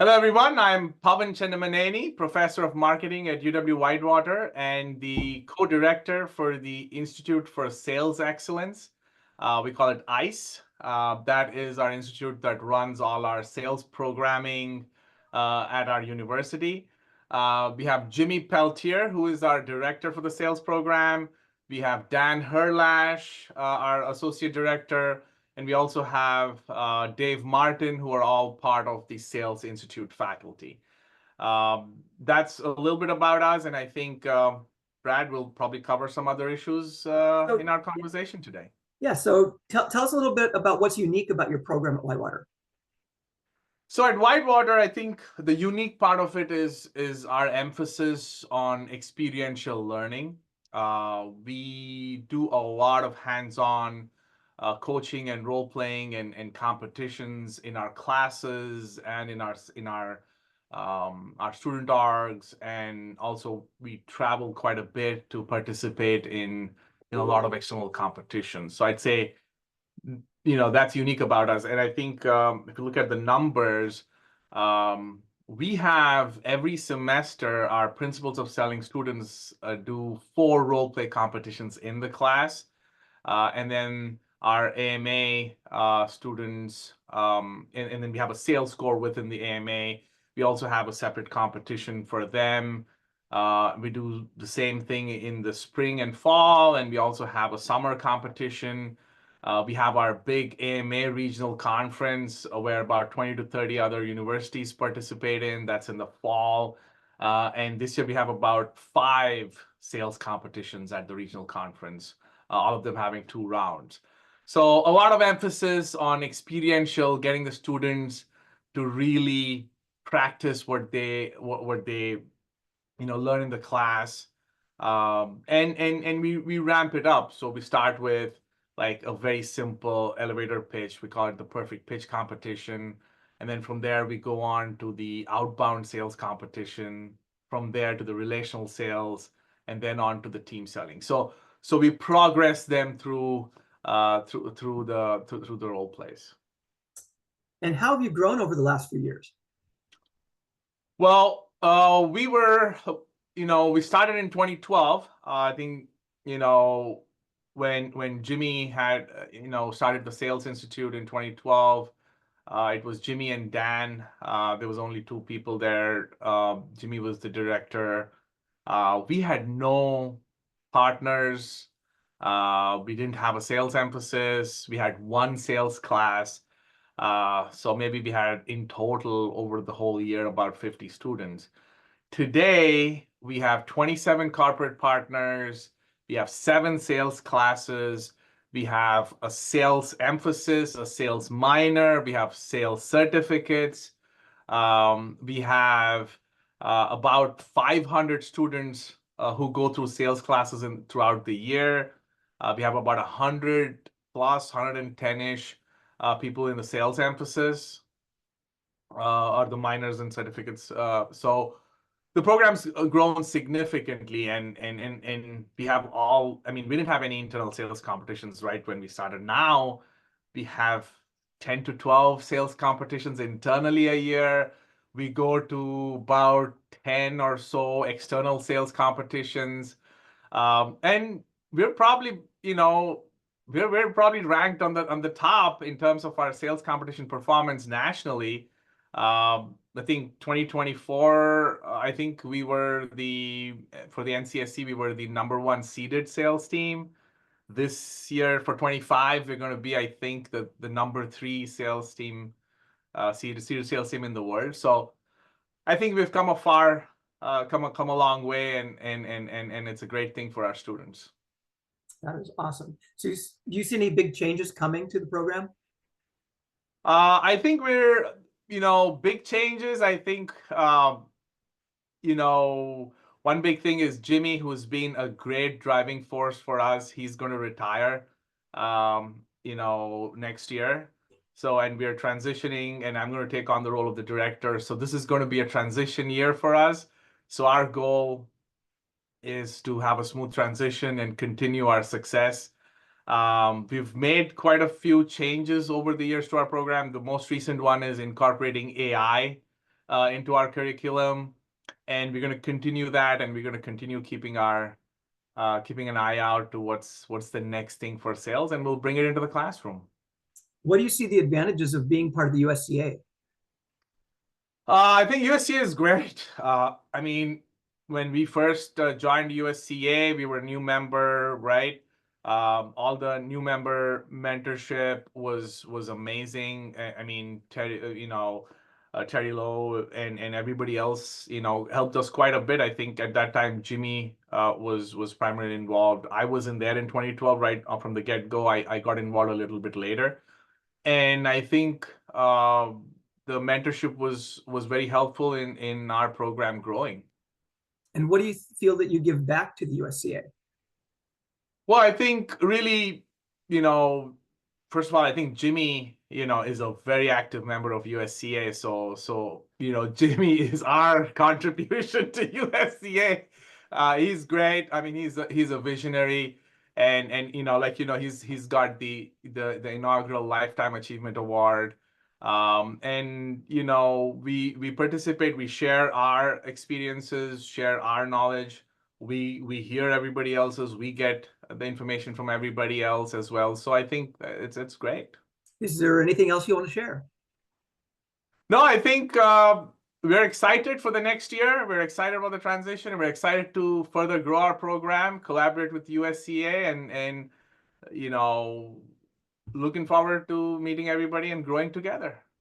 Hello, everyone. I'm Pavan Chennamaneni, Professor of Marketing at UW-Whitewater and the co-director for the Institute for Sales Excellence. We call it ICE. That is our institute that runs all our sales programming at our university. We have Jimmy Peltier, who is our director for the sales program. We have Dan Herlash, our associate director. And we also have Dave Martin, who are all part of the Sales Institute faculty. That's a little bit about us, and I think Brad will probably cover some other issues in our conversation today. Yeah, so tell us a little bit about what's unique about your program at Whitewater. So at Whitewater, I think the unique part of it is our emphasis on experiential learning. We do a lot of hands-on coaching and role playing and competitions in our classes and in our student orgs, and also we travel quite a bit to participate in a lot of external competitions. So I'd say that's unique about us. And I think if you look at the numbers, we have every semester our principles of selling students do 4 role play competitions in the class, and then our AMA students, and then we have a sales score within the AMA. We also have a separate competition for them. We do the same thing in the spring and fall, and we also have a summer competition. We have our big AMA regional conference where about 20 to 30 other universities participate in. That's in the fall. And this year we have about 5 sales competitions at the regional conference, all of them having 2 rounds. So a lot of emphasis on experiential, getting the students to really practice what they learn in the class, and we ramp it up. So we start with like a very simple elevator pitch. We call it the perfect pitch competition, and then from there we go on to the outbound sales competition. From there to the relational sales, and then on to the team selling. So we progress them through the role plays. And how have you grown over the last few years? Well, we started in 2012. I think, when Jimmy had, started the Sales Institute in 2012, it was Jimmy and Dan. There was only 2 people there. Jimmy was the director. We had no partners. We didn't have a sales emphasis. We had 1 sales class. So maybe we had in total over the whole year about 50 students. Today, we have 27 corporate partners. We have 7 sales classes. We have a sales emphasis, a sales minor. We have sales certificates. We have about 500 students who go through sales classes throughout the year. We have about 100 plus, 110-ish people in the sales emphasis, or the minors and certificates. So the program's grown significantly, and we have we didn't have any internal sales competitions right when we started. Now we have 10 to 12 sales competitions internally a year. We go to about 10 or so external sales competitions. And we're probably, we're probably ranked on the top in terms of our sales competition performance nationally. I think 2024, I think we were for the NCSC, we were the #1 seeded sales team. This year for 25, we're going to be, I think, the #3 sales team, seeded sales team in the world. So I think we've come a long way, and it's a great thing for our students. That is awesome. So do you see any big changes coming to the program? I think we're, big changes. I think, one big thing is Jimmy, who's been a great driving force for us. He's going to retire, next year. So, and we're transitioning, and I'm going to take on the role of the director. So this is going to be a transition year for us. So our goal is to have a smooth transition and continue our success. We've made quite a few changes over the years to our program. The most recent one is incorporating AI into our curriculum, and we're going to continue that, and we're going to continue keeping an eye out to what's the next thing for sales, and we'll bring it into the classroom. What do you see the advantages of being part of the USCA? I think USCA is great. I mean, when we first joined USCA, we were a new member, right? All the new member mentorship was amazing. I mean, Terry, Terry Lowe and everybody else, helped us quite a bit. I think at that time Jimmy was primarily involved. I wasn't there in 2012, right from the get-go. I got involved a little bit later, and I think the mentorship was very helpful in our program growing. And what do you feel that you give back to the USCA? Well, I think really, first of all, I think Jimmy, is a very active member of USCA. So Jimmy is our contribution to USCA. He's great. I mean, he's a visionary, and he's got the inaugural Lifetime Achievement Award. And we participate, we share our experiences, share our knowledge. We hear everybody else's, we get the information from everybody else as well. So I think it's great. Is there anything else you want to share? No, I think we're excited for the next year. We're excited about the transition. We're excited to further grow our program, collaborate with USCA, and looking forward to meeting everybody and growing together.